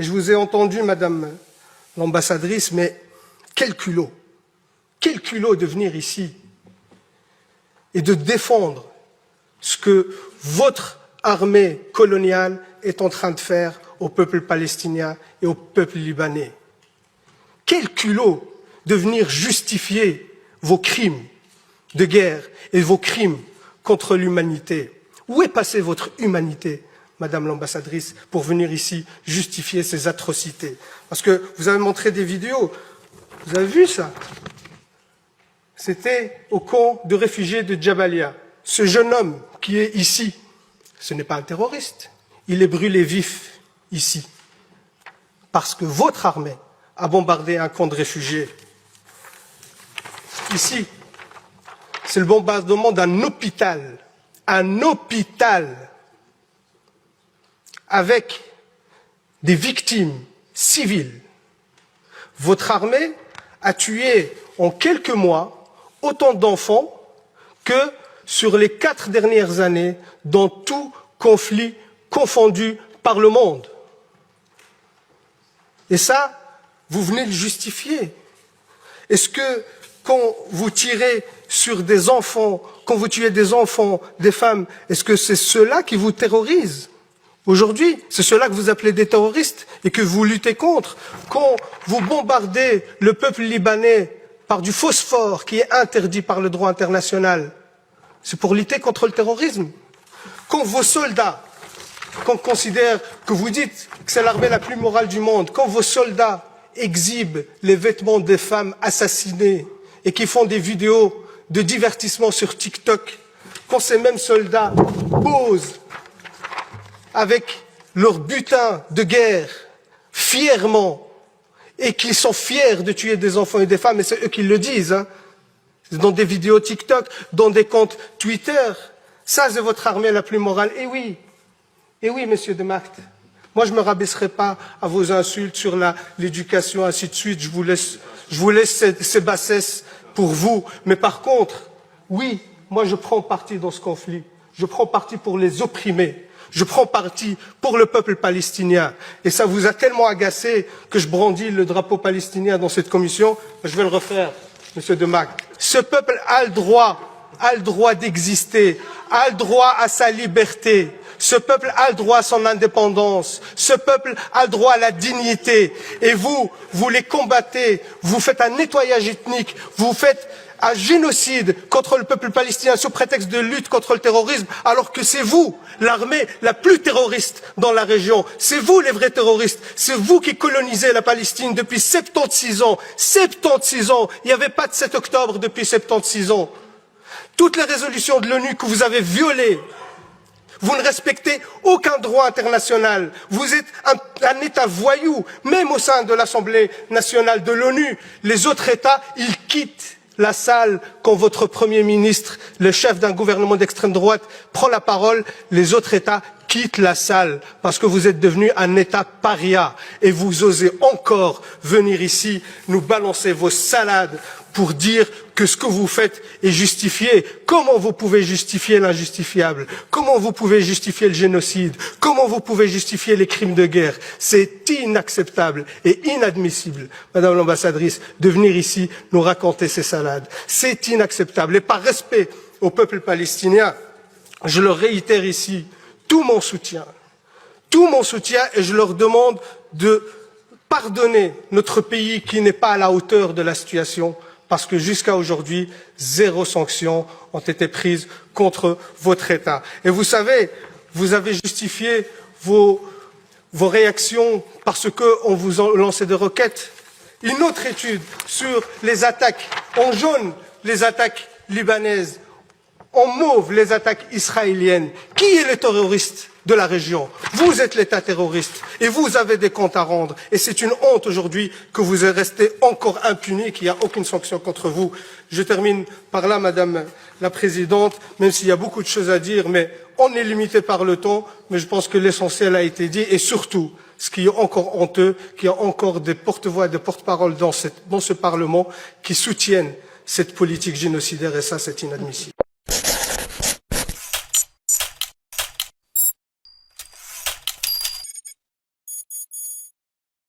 Et je vous ai entendu, Madame l'ambassadrice, mais quel culot de venir ici et de défendre ce que votre armée coloniale est en train de faire au peuple palestinien et au peuple libanais. Quel culot de venir justifier vos crimes de guerre et vos crimes contre l'humanité. Où est passée votre humanité, Madame l'ambassadrice, pour venir ici justifier ces atrocités? Parce que vous avez montré des vidéos, vous avez vu ça? C'était au camp de réfugiés de Jabalia. Ce jeune homme qui est ici, ce n'est pas un terroriste. Il est brûlé vif ici. Parce que votre armée a bombardé un camp de réfugiés. Ici, c'est le bombardement d'un hôpital. Un hôpital avec des victimes civiles. Votre armée a tué en quelques mois autant d'enfants que sur les 4 dernières années dans tout conflit confondu par le monde. Et ça, vous venez le justifier. Est-ce que quand vous tirez sur des enfants, quand vous tuez des enfants, des femmes, est-ce que c'est ceux-là qui vous terrorisent? Aujourd'hui, c'est ceux-là que vous appelez des terroristes et que vous luttez contre. Quand vous bombardez le peuple libanais par du phosphore qui est interdit par le droit international, c'est pour lutter contre le terrorisme. Quand vos soldats, qu'on considère que vous dites que c'est l'armée la plus morale du monde, quand vos soldats exhibent les vêtements des femmes assassinées et qui font des vidéos de divertissement sur TikTok, quand ces mêmes soldats posent avec leur butin de guerre fièrement et qu'ils sont fiers de tuer des enfants et des femmes, et c'est eux qui le disent, hein, dans des vidéos TikTok, dans des comptes Twitter, ça c'est votre armée la plus morale. Et oui, monsieur de Macht, moi je ne me rabaisserai pas à vos insultes sur l'éducation, ainsi de suite, je vous laisse ces bassesses pour vous. Mais par contre, oui, moi je prends parti dans ce conflit, je prends parti pour les opprimés. Je prends parti pour le peuple palestinien. Et ça vous a tellement agacé que je brandis le drapeau palestinien dans cette commission. Je vais le refaire, monsieur de Macht. Ce peuple a le droit d'exister, a le droit à sa liberté. Ce peuple a le droit à son indépendance. Ce peuple a le droit à la dignité. Et vous les combattez. Vous faites un nettoyage ethnique. Vous faites un génocide contre le peuple palestinien sous prétexte de lutte contre le terrorisme, alors que c'est vous, l'armée la plus terroriste dans la région. C'est vous les vrais terroristes. C'est vous qui colonisez la Palestine depuis 76 ans. 76 ans. Il n'y avait pas de 7 octobre depuis 76 ans. Toutes les résolutions de l'ONU que vous avez violées, vous ne respectez aucun droit international. Vous êtes un État voyou, même au sein de l'Assemblée nationale de l'ONU. Les autres États, ils quittent la salle quand votre Premier ministre, le chef d'un gouvernement d'extrême droite, prend la parole. Les autres États quittent la salle parce que vous êtes devenu un État paria et vous osez encore venir ici nous balancer vos salades pour dire que ce que vous faites est justifié. Comment vous pouvez justifier l'injustifiable? Comment vous pouvez justifier le génocide? Comment vous pouvez justifier les crimes de guerre? C'est inacceptable et inadmissible, Madame l'ambassadrice, de venir ici nous raconter ces salades. C'est inacceptable. Et par respect au peuple palestinien, je leur réitère ici tout mon soutien, et je leur demande de pardonner notre pays qui n'est pas à la hauteur de la situation, parce que jusqu'à aujourd'hui, 0 sanction ont été prises contre votre État. Et vous savez, vous avez justifié vos réactions parce qu'on vous a lancé des roquettes. Une autre étude sur les attaques en jaune, les attaques libanaises, en mauve, les attaques israéliennes. Qui est le terroriste de la région? Vous êtes l'État terroriste et vous avez des comptes à rendre. Et c'est une honte aujourd'hui que vous êtes resté encore impuni, qu'il n'y a aucune sanction contre vous. Je termine par là, Madame la Présidente, même s'il y a beaucoup de choses à dire, mais on est limité par le temps, mais je pense que l'essentiel a été dit. Et surtout, ce qui est encore honteux, qu'il y a encore des porte-voix et des porte-paroles dans ce Parlement qui soutiennent cette politique génocidaire, et ça, c'est inadmissible.